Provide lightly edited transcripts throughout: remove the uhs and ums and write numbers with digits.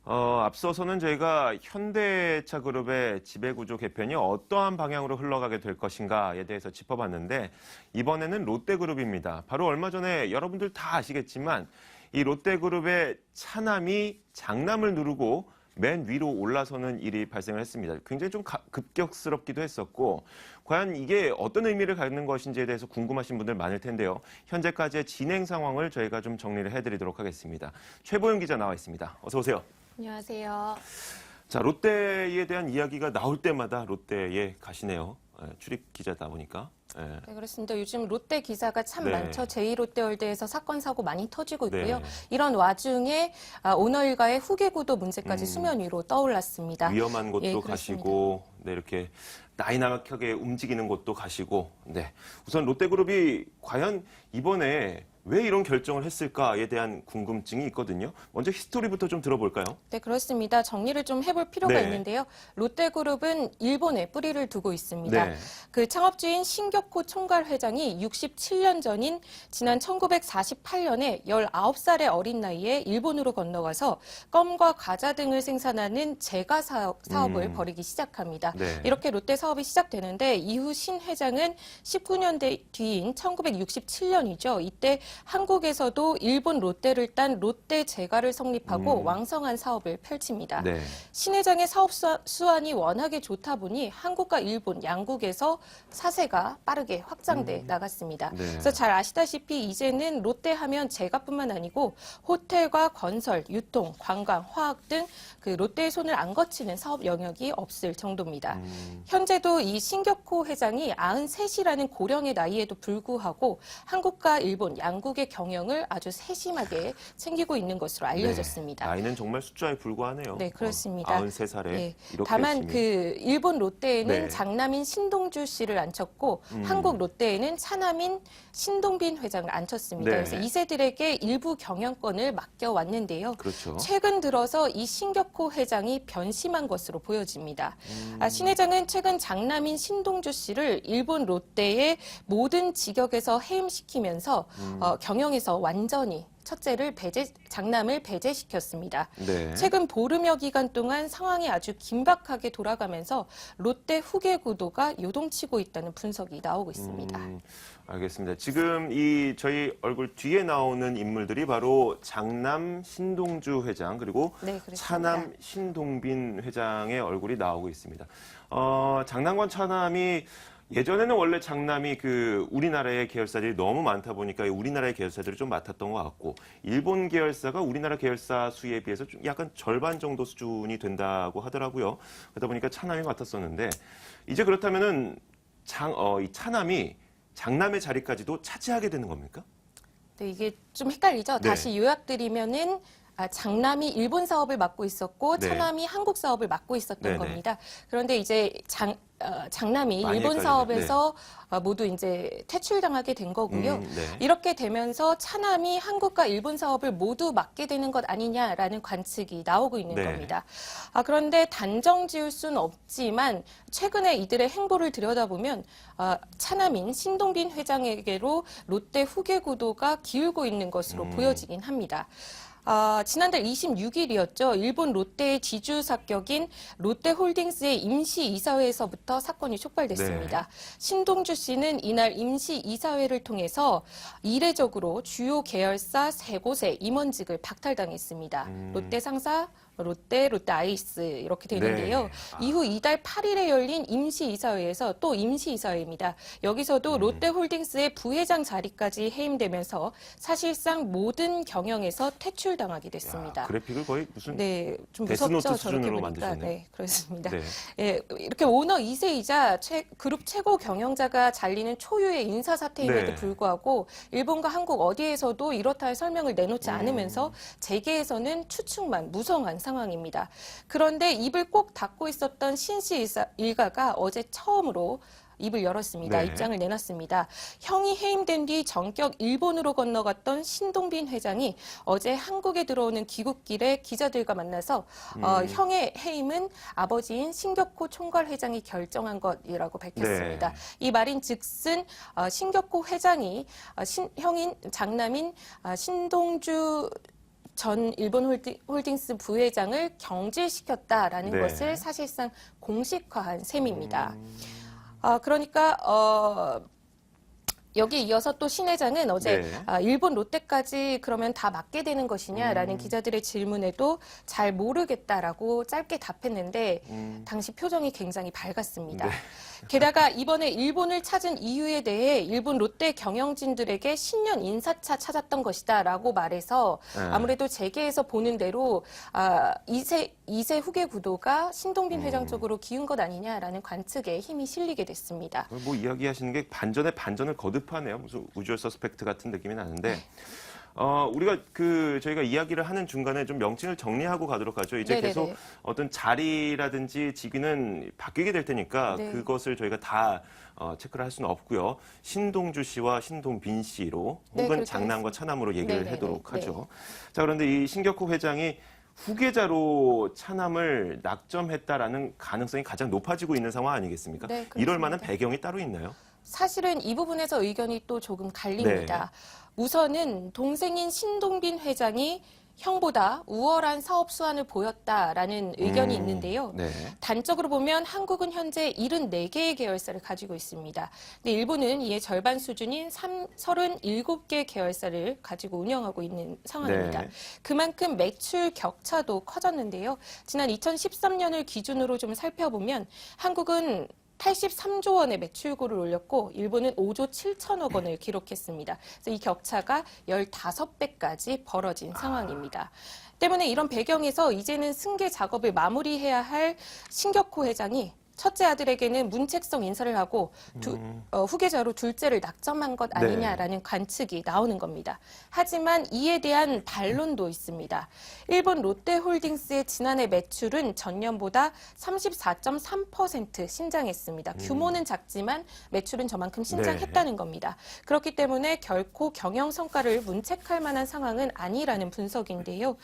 앞서서는 저희가 현대차 그룹의 지배구조 개편이 어떠한 방향으로 흘러가게 될 것인가에 대해서 짚어봤는데 이번에는 롯데그룹입니다. 바로 얼마 전에 여러분들 다 아시겠지만 이 롯데그룹의 차남이 장남을 누르고 맨 위로 올라서는 일이 발생을 했습니다. 굉장히 좀 급격스럽기도 했었고 과연 이게 어떤 의미를 갖는 것인지에 대해서 궁금하신 분들 많을 텐데요. 현재까지의 진행 상황을 저희가 좀 정리를 해드리도록 하겠습니다. 최보영 기자 나와 있습니다. 어서 오세요. 안녕하세요. 자, 롯데에 대한 이야기가 나올 때마다 롯데에 가시네요. 출입 기자다 보니까. 네, 그렇습니다. 요즘 롯데 기사가 참 네. 많죠. 제2롯데월드에서 사건, 사고 많이 터지고 있고요. 네. 이런 와중에 오너 일가의 후계구도 문제까지 수면 위로 떠올랐습니다. 위험한 곳도 예, 가시고, 네, 이렇게 나이나막하게 움직이는 곳도 가시고, 네. 우선 롯데그룹이 과연 이번에 왜 이런 결정을 했을까에 대한 궁금증이 있거든요. 먼저 히스토리부터 좀 들어볼까요? 네, 그렇습니다. 정리를 좀 해볼 필요가 네. 있는데요. 롯데그룹은 일본에 뿌리를 두고 있습니다. 네. 그 창업주인 신격호 총괄 회장이 67년 전인 지난 1948년에 19살의 어린 나이에 일본으로 건너가서 껌과 과자 등을 생산하는 제과 사업을 벌이기 시작합니다. 네. 이렇게 롯데 사업이 시작되는데 이후 신 회장은 19년 뒤인 1967년이죠. 이때 한국에서도 일본 롯데를 딴 롯데 제과를 성립하고 왕성한 사업을 펼칩니다. 네. 신 회장의 사업 수완이 워낙에 좋다 보니 한국과 일본 양국에서 사세가 빠르게 확장돼 나갔습니다. 네. 그래서 잘 아시다시피 이제는 롯데 하면 제과뿐만 아니고 호텔과 건설, 유통, 관광, 화학 등 그 롯데의 손을 안 거치는 사업 영역이 없을 정도입니다. 현재도 이 신격호 회장이 93이라는 고령의 나이에도 불구하고 한국과 일본 양국의 경영을 아주 세심하게 챙기고 있는 것으로 알려졌습니다. 네. 나이는 정말 숫자에 불과하네요. 네, 그렇습니다. 93살에 네. 이렇게 다만 열심히. 그 일본 롯데에는 네. 장남인 신동주 씨를 앉혔고 한국 롯데에는 차남인 신동빈 회장을 앉혔습니다. 네. 그래서 이세들에게 일부 경영권을 맡겨왔는데요. 그렇죠. 최근 들어서 이 신격호 회장이 변심한 것으로 보여집니다. 신 회장은 최근 장남인 신동주 씨를 일본 롯데의 모든 직역에서 해임시키면서 경영에서 완전히 첫째를 장남을 배제시켰습니다. 네. 최근 보름여 기간 동안 상황이 아주 긴박하게 돌아가면서 롯데 후계 구도가 요동치고 있다는 분석이 나오고 있습니다. 알겠습니다. 지금 이 저희 얼굴 뒤에 나오는 인물들이 바로 장남 신동주 회장 그리고 네, 그렇습니다. 차남 신동빈 회장의 얼굴이 나오고 있습니다. 장남과 차남이 예전에는 원래 장남이 그 우리나라의 계열사들이 너무 많다 보니까 우리나라의 계열사들을 좀 맡았던 것 같고 일본 계열사가 우리나라 계열사 수에 비해서 좀 약간 절반 정도 수준이 된다고 하더라고요. 그러다 보니까 차남이 맡았었는데 이제 그렇다면은 이 차남이 장남의 자리까지도 차지하게 되는 겁니까? 네, 이게 좀 헷갈리죠. 네. 다시 요약드리면은 장남이 일본 사업을 맡고 있었고 네. 차남이 한국 사업을 맡고 있었던 네네. 겁니다. 그런데 이제 장남이 많이 일본 헷갈리네. 사업에서 모두 이제 퇴출당하게 된 거고요. 네. 이렇게 되면서 차남이 한국과 일본 사업을 모두 맡게 되는 것 아니냐라는 관측이 나오고 있는 네. 겁니다. 그런데 단정 지을 수는 없지만 최근에 이들의 행보를 들여다보면 차남인 신동빈 회장에게로 롯데 후계 구도가 기울고 있는 것으로 보여지긴 합니다. 지난달 26일이었죠. 일본 롯데의 지주 사격인 롯데홀딩스의 임시이사회에서부터 사건이 촉발됐습니다. 신동주 씨는 이날 임시이사회를 통해서 이례적으로 주요 계열사 3곳의 임원직을 박탈당했습니다. 롯데 상사, 롯데 아이스 이렇게 되는데요. 네. 이후 이달 8일에 열린 임시이사회에서 또 임시이사회입니다. 여기서도 롯데홀딩스의 부회장 자리까지 해임되면서 사실상 모든 경영에서 퇴출당하게 됐습니다. 그래픽을 거의 무슨 네, 좀 데스노트 무섭죠. 저렇게 수준으로 보니까. 만드셨네요. 네, 그렇습니다. 네. 예, 이렇게 오너 2세이자 그룹 최고 경영자가 잘리는 초유의 인사 사태임에도 네. 불구하고 일본과 한국 어디에서도 이렇다 할 설명을 내놓지 않으면서 재계에서는 추측만 무성한 상황입니다. 그런데 입을 꼭 닫고 있었던 신씨 일가가 어제 처음으로 입을 열었습니다. 네. 입장을 내놨습니다. 형이 해임된 뒤 전격 일본으로 건너갔던 신동빈 회장이 어제 한국에 들어오는 귀국길에 기자들과 만나서 형의 해임은 아버지인 신격호 총괄 회장이 결정한 것이라고 밝혔습니다. 네. 이 말인 즉슨 신격호 회장이 형인 장남인 신동주 전 일본 홀딩스 부회장을 경질시켰다라는 네. 것을 사실상 공식화한 셈입니다. 그러니까 여기에 이어서 또 신 회장은 어제 네. 일본 롯데까지 그러면 다 맡게 되는 것이냐라는 기자들의 질문에도 잘 모르겠다라고 짧게 답했는데 당시 표정이 굉장히 밝았습니다. 네. 게다가 이번에 일본을 찾은 이유에 대해 일본 롯데 경영진들에게 신년 인사차 찾았던 것이다라고 말해서 네. 아무래도 재계에서 보는 대로 2세 후계 구도가 신동빈 회장 쪽으로 기운 것 아니냐라는 관측에 힘이 실리게 됐습니다. 뭐 이야기하시는 게 반전에 반전을 거듭하네요. 무슨 우주얼 서스펙트 같은 느낌이 나는데. 우리가 저희가 이야기를 하는 중간에 좀 명칭을 정리하고 가도록 하죠. 이제 네네네. 계속 어떤 자리라든지 직위는 바뀌게 될 테니까 네. 그것을 저희가 다 체크를 할 수는 없고요. 신동주 씨와 신동빈 씨로 네, 혹은 그렇게 장남과 차남으로 얘기를 네네네. 하도록 네. 하죠. 자, 그런데 이 신격호 회장이 후계자로 차남을 낙점했다라는 가능성이 가장 높아지고 있는 상황 아니겠습니까? 네, 그렇습니다. 이럴 만한 배경이 따로 있나요? 사실은 이 부분에서 의견이 또 조금 갈립니다. 우선은 동생인 신동빈 회장이 형보다 우월한 사업 수완을 보였다라는 의견이 있는데요. 네. 단적으로 보면 한국은 현재 74개의 계열사를 가지고 있습니다. 근데 일본은 이에 절반 수준인 37개 계열사를 가지고 운영하고 있는 상황입니다. 네. 그만큼 매출 격차도 커졌는데요. 지난 2013년을 기준으로 좀 살펴보면 한국은 83조 원의 매출고를 올렸고 일본은 5조 7천억 원을 기록했습니다. 그래서 이 격차가 15배까지 벌어진 상황입니다. 때문에 이런 배경에서 이제는 승계 작업을 마무리해야 할 신격호 회장이 첫째 아들에게는 문책성 인사를 하고 후계자로 둘째를 낙점한 것 아니냐라는 관측이 나오는 겁니다. 하지만 이에 대한 반론도 있습니다. 일본 롯데홀딩스의 지난해 매출은 전년보다 34.3% 신장했습니다. 규모는 작지만 매출은 저만큼 신장했다는 겁니다. 그렇기 때문에 결코 경영 성과를 문책할 만한 상황은 아니라는 분석인데요.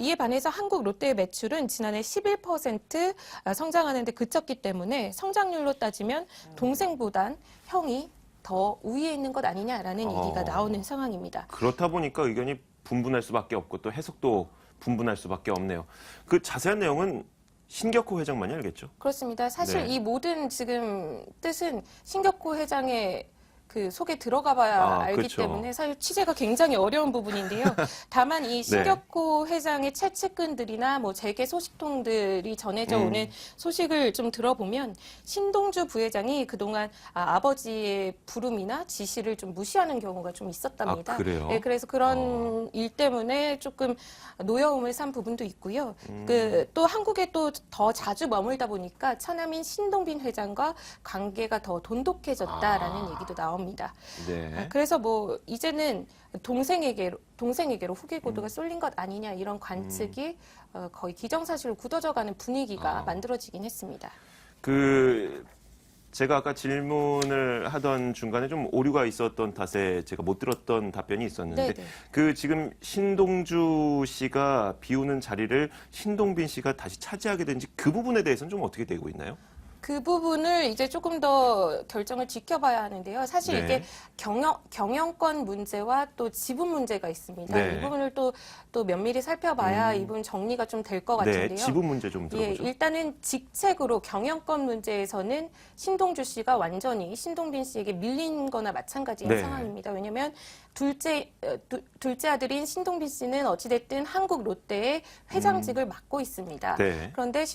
이에 반해서 한국 롯데의 매출은 지난해 11% 성장하는 데 그쳤기 때문에 성장률로 따지면 동생보단 형이 더 우위에 있는 것 아니냐라는 얘기가 나오는 상황입니다. 그렇다 보니까 의견이 분분할 수밖에 없고 또 해석도 분분할 수밖에 없네요. 그 자세한 내용은 신격호 회장만이 알겠죠? 그렇습니다. 사실 네. 이 모든 지금 뜻은 신격호 회장의 그 속에 들어가 봐야 알기 그렇죠. 때문에 사실 취재가 굉장히 어려운 부분인데요. 다만 이 신격호 회장의 최측근들이나 뭐 재계 소식통들이 전해져 오는 소식을 좀 들어보면 신동주 부회장이 그동안 아버지의 부름이나 지시를 좀 무시하는 경우가 좀 있었답니다. 그래요? 네, 그래서 그런 일 때문에 조금 노여움을 산 부분도 있고요. 또 한국에 또 더 자주 머물다 보니까 처남인 신동빈 회장과 관계가 더 돈독해졌다라는 얘기도 나옵니다. 네. 그래서 뭐 이제는 동생에게로 후계 고도가 쏠린 것 아니냐 이런 관측이 거의 기정사실로 굳어져가는 분위기가 만들어지긴 했습니다. 제가 아까 질문을 하던 중간에 좀 오류가 있었던 탓에 제가 못 들었던 답변이 있었는데 지금 신동주 씨가 비우는 자리를 신동빈 씨가 다시 차지하게 된지 그 부분에 대해서는 좀 어떻게 되고 있나요? 그 부분을 이제 조금 더 결정을 지켜봐야 하는데요. 사실 이게 경영권 문제와 또 지분 문제가 있습니다. 이 부분을 또 면밀히 살펴봐야 이 부분 정리가 좀 될 것 같은데요. 네, 지분 문제 좀 들어보죠. 일단은 직책으로 경영권 문제에서는 신동주 씨가 완전히 신동빈 씨에게 밀린 거나 마찬가지인 상황입니다. 왜냐하면 둘째 아들인 신동빈 씨는 어찌됐든 한국 롯데의 회장직을 맡고 있습니다. 그런데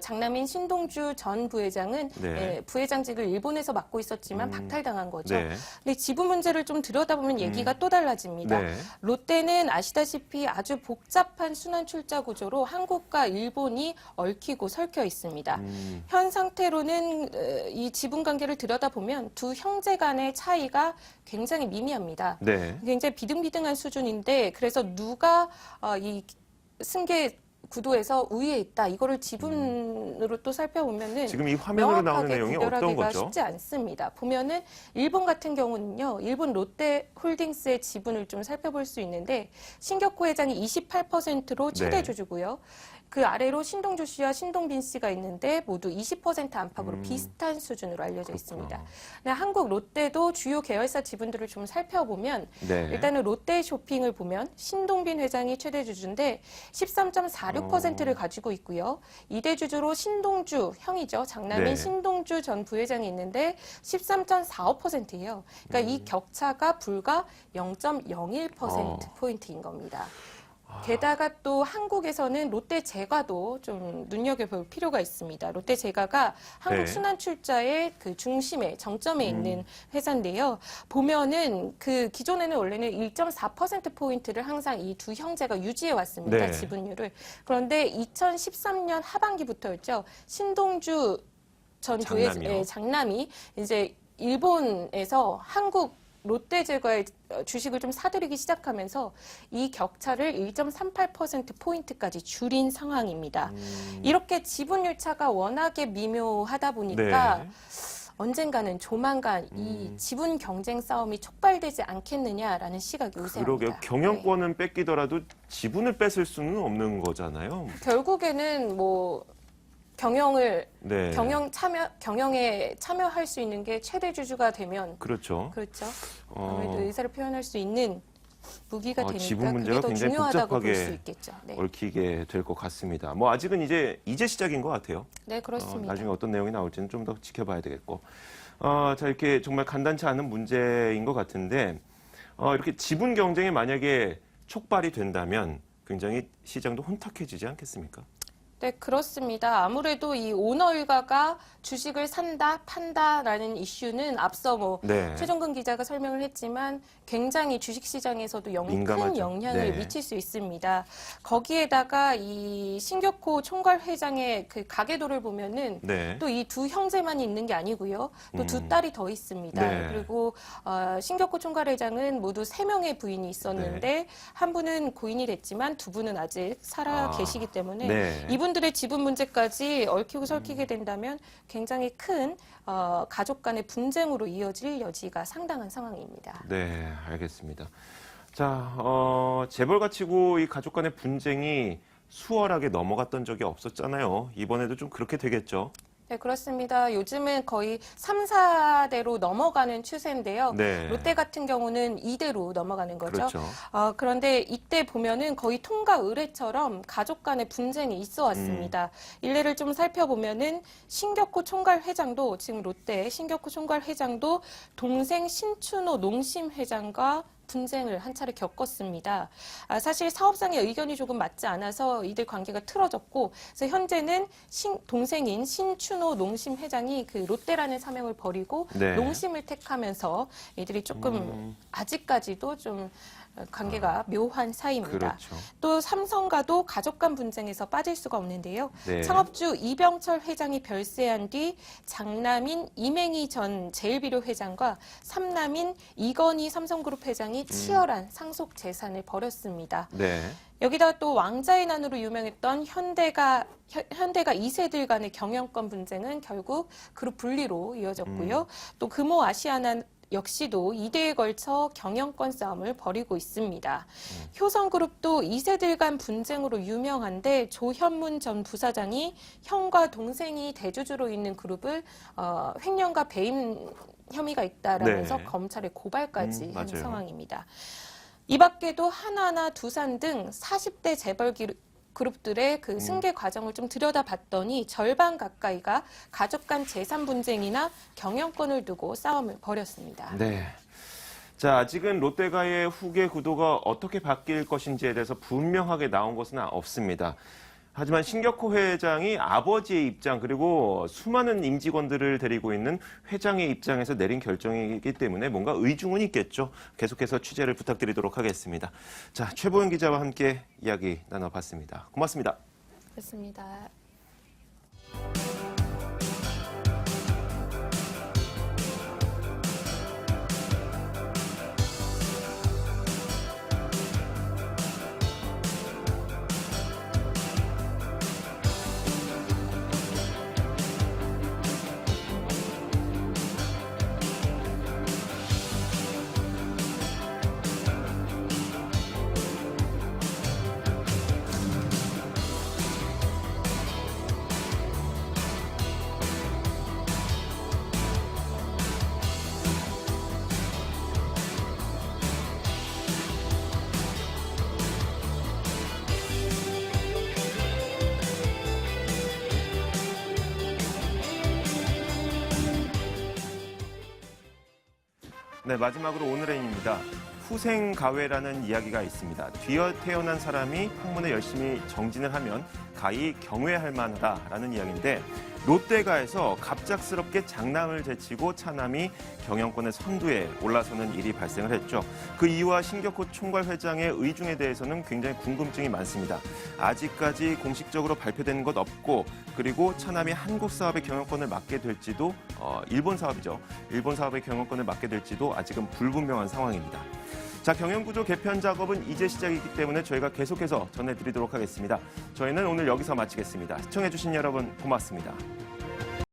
장남인 신동주 전 부회장은 부회장직을 일본에서 맡고 있었지만 박탈당한 거죠. 근데 지분 문제를 좀 들여다보면 얘기가 또 달라집니다. 롯데는 아시다시피 아주 복잡한 순환 출자 구조로 한국과 일본이 얽히고 설켜 있습니다. 현 상태로는 이 지분 관계를 들여다보면 두 형제 간의 차이가 굉장히 미미합니다. 굉장히 비등비등한 수준인데 그래서 누가 이 승계 구도에서 우위에 있다. 이거를 지분으로 또 살펴보면은 지금 이 화면으로 나오는 내용이 어떤 구별하기가 거죠? 쉽지 않습니다. 보면은 일본 같은 경우는요. 일본 롯데홀딩스의 지분을 좀 살펴볼 수 있는데 신격호 회장이 28%로 최대 주주고요. 그 아래로 신동주 씨와 신동빈 씨가 있는데 모두 20% 안팎으로 비슷한 수준으로 알려져 있습니다. 네, 한국 롯데도 주요 계열사 지분들을 좀 살펴보면 네. 일단은 롯데쇼핑을 보면 신동빈 회장이 최대 주주인데 13.46%를 가지고 있고요. 2대 주주로 신동주 형이죠. 장남인 네. 신동주 전 부회장이 있는데 13.45%예요. 그러니까 이 격차가 불과 0.01%포인트인 겁니다. 게다가 또 한국에서는 롯데제과도 좀 눈여겨볼 필요가 있습니다. 롯데제과가 한국 네. 순환 출자의 그 중심에 정점에 있는 회사인데요. 보면은 그 기존에는 원래는 1.4%포인트를 항상 이 두 형제가 유지해 왔습니다. 네. 지분율을. 그런데 2013년 하반기부터였죠. 신동주 전 장남이요. 장남이 이제 일본에서 한국 롯데제과의 주식을 좀 사들이기 시작하면서 이 격차를 1.38%포인트까지 줄인 상황입니다. 이렇게 지분율 차가 워낙에 미묘하다 보니까 네. 언젠가는 조만간 이 지분 경쟁 싸움이 촉발되지 않겠느냐라는 시각이 우세합니다. 그러게요. 경영권은 뺏기더라도 지분을 뺏을 수는 없는 거잖아요. 네. 결국에는 뭐 경영에 네. 참여할 수 있는 게 최대 주주가 되면 그렇죠. 그렇죠. 아무래도 의사를 표현할 수 있는 무기가 되니까 지분 문제가 그게 더 굉장히 중요하다고 볼 복잡하게 수 있겠죠. 네, 얽히게 될 것 같습니다. 뭐 아직은 이제 시작인 것 같아요. 네 그렇습니다. 나중에 어떤 내용이 나올지는 좀 더 지켜봐야 되겠고. 자, 이렇게 정말 간단치 않은 문제인 것 같은데, 이렇게 지분 경쟁이 만약에 촉발이 된다면 굉장히 시장도 혼탁해지지 않겠습니까? 네, 그렇습니다. 아무래도 이 오너 일가가 주식을 산다, 판다라는 이슈는 앞서 뭐 네. 최종근 기자가 설명을 했지만 굉장히 주식 시장에서도 큰 민감하죠. 영향을 네. 미칠 수 있습니다. 거기에다가 이 신격호 총괄 회장의 그 가계도를 보면은 네. 또 이 두 형제만 있는 게 아니고요. 또 두 딸이 더 있습니다. 네. 그리고 신격호 총괄 회장은 모두 3명의 부인이 있었는데 한 분은 고인이 됐지만 두 분은 아직 살아 계시기 때문에 네. 이분들의 지분 문제까지 얽히고 설키게 된다면 굉장히 큰 가족 간의 분쟁으로 이어질 여지가 상당한 상황입니다. 네, 알겠습니다. 자, 재벌 가치고 이 가족 간의 분쟁이 수월하게 넘어갔던 적이 없었잖아요. 이번에도 좀 그렇게 되겠죠? 네, 그렇습니다. 요즘은 거의 3, 4대로 넘어가는 추세인데요. 네. 롯데 같은 경우는 2대로 넘어가는 거죠. 그렇죠. 그런데 이때 보면은 거의 통과 의례처럼 가족 간의 분쟁이 있어 왔습니다. 일례를 좀 살펴보면은 신격호 총괄 회장도 지금 롯데 신격호 총괄 회장도 동생 신춘호 농심 회장과 분쟁을 한 차례 겪었습니다. 사실 사업상의 의견이 조금 맞지 않아서 이들 관계가 틀어졌고, 그래서 현재는 동생인 신춘호 농심 회장이 그 롯데라는 사명을 버리고 네. 농심을 택하면서 이들이 조금 아직까지도 좀 관계가 묘한 사이입니다. 그렇죠. 또 삼성과도 가족 간 분쟁에서 빠질 수가 없는데요. 네. 창업주 이병철 회장이 별세한 뒤 장남인 이맹희 전 제일비료 회장과 삼남인 이건희 삼성그룹 회장이 치열한 상속 재산을 벌였습니다. 네. 여기다 또 왕자의 난으로 유명했던 현대가 2세들 간의 경영권 분쟁은 결국 그룹 분리로 이어졌고요. 또 금호 아시아나 역시도 2대에 걸쳐 경영권 싸움을 벌이고 있습니다. 효성그룹도 2세들 간 분쟁으로 유명한데 조현문 전 부사장이 형과 동생이 대주주로 있는 그룹을 횡령과 배임 혐의가 있다라면서 네. 검찰에 고발까지 한 맞아요. 상황입니다. 이 밖에도 하나나 두산 등 40대 재벌 그룹들의 그 승계 과정을 좀 들여다봤더니 절반 가까이가 가족 간 재산 분쟁이나 경영권을 두고 싸움을 벌였습니다. 네. 자, 아직은 롯데가의 후계 구도가 어떻게 바뀔 것인지에 대해서 분명하게 나온 것은 없습니다. 하지만 신격호 회장이 아버지의 입장 그리고 수많은 임직원들을 데리고 있는 회장의 입장에서 내린 결정이기 때문에 뭔가 의중은 있겠죠. 계속해서 취재를 부탁드리도록 하겠습니다. 자, 최보영 기자와 함께 이야기 나눠봤습니다. 고맙습니다. 그렇습니다. 네, 마지막으로 오늘의 인입니다. 후생가외라는 이야기가 있습니다. 뒤어 태어난 사람이 학문에 열심히 정진을 하면 가히 경외할 만하다라는 이야기인데 롯데가에서 갑작스럽게 장남을 제치고 차남이 경영권의 선두에 올라서는 일이 발생을 했죠. 그 이유와 신격호 총괄 회장의 의중에 대해서는 굉장히 궁금증이 많습니다. 아직까지 공식적으로 발표된 것 없고 그리고 차남이 한국 사업의 경영권을 맡게 될지도 일본 사업이죠. 일본 사업의 경영권을 맡게 될지도 아직은 불분명한 상황입니다. 자, 경영구조 개편 작업은 이제 시작이기 때문에 저희가 계속해서 전해드리도록 하겠습니다. 저희는 오늘 여기서 마치겠습니다. 시청해주신 여러분 고맙습니다.